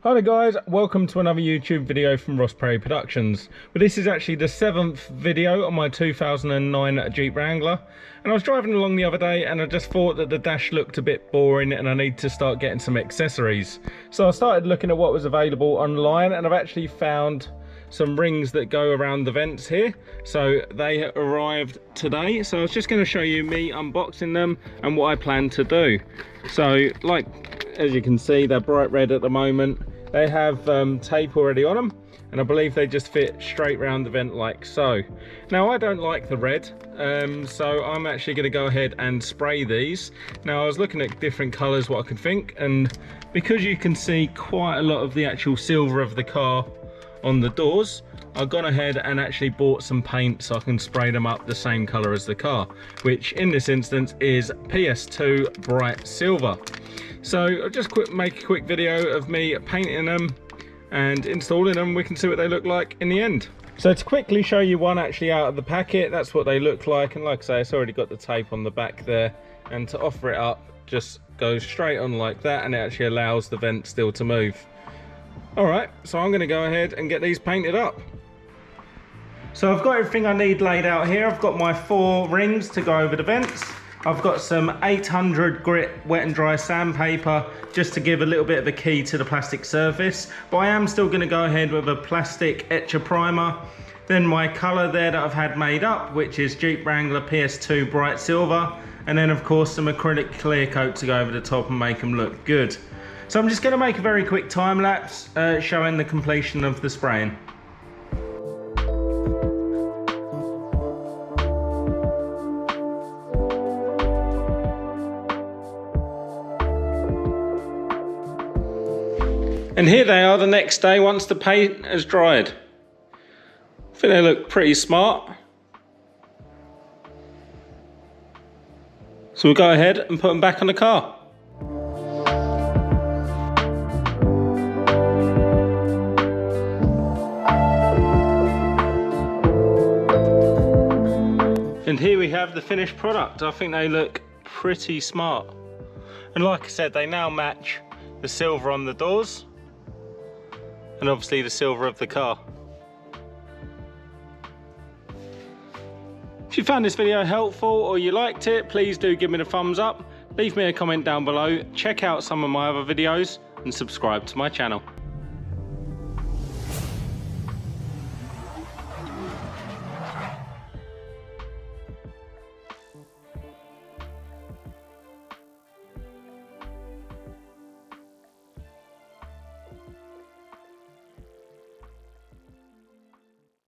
Hi there guys, welcome to another YouTube video from Ross Perry Productions. Well, this is actually the 7th video on my 2009 Jeep Wrangler, and I was driving along the other day and I just thought that the dash looked a bit boring and I need to start getting some accessories. So I started looking at what was available online, and I've actually found some rings that go around the vents here. So they arrived today, so I was just going to show you me unboxing them and what I plan to do. So as you can see, they're bright red at the moment. They have tape already on them, and I believe they just fit straight round the vent like so. Now I don't like the red, so I'm actually going to go ahead and spray these. Now I was looking at different colours, what I could think, and because you can see quite a lot of the actual silver of the car on the doors, I've gone ahead and actually bought some paint so I can spray them up the same colour as the car, which in this instance is PS2 Bright Silver. So I'll just make a quick video of me painting them and installing them. We can see what they look like in the end. So to quickly show you one actually out of the packet, that's what they look like, and like I say, it's already got the tape on the back there, and to offer it up just goes straight on like that, and it actually allows the vent still to move. Alright, so I'm going to go ahead and get these painted up. So I've got everything I need laid out here. I've got my 4 rings to go over the vents. I've got some 800 grit wet and dry sandpaper just to give a little bit of a key to the plastic surface, but I am still going to go ahead with a plastic etcher primer. Then my colour there that I've had made up, which is Jeep Wrangler PS2 Bright Silver, and then of course some acrylic clear coat to go over the top and make them look good. So I'm just going to make a very quick time lapse showing the completion of the spraying. And here they are the next day once the paint has dried. I think they look pretty smart. So we'll go ahead and put them back on the car. And here we have the finished product. I think they look pretty smart. And like I said, they now match the silver on the doors, and obviously the silver of the car. If you found this video helpful or you liked it, please do give me the thumbs up, leave me a comment down below, check out some of my other videos and subscribe to my channel.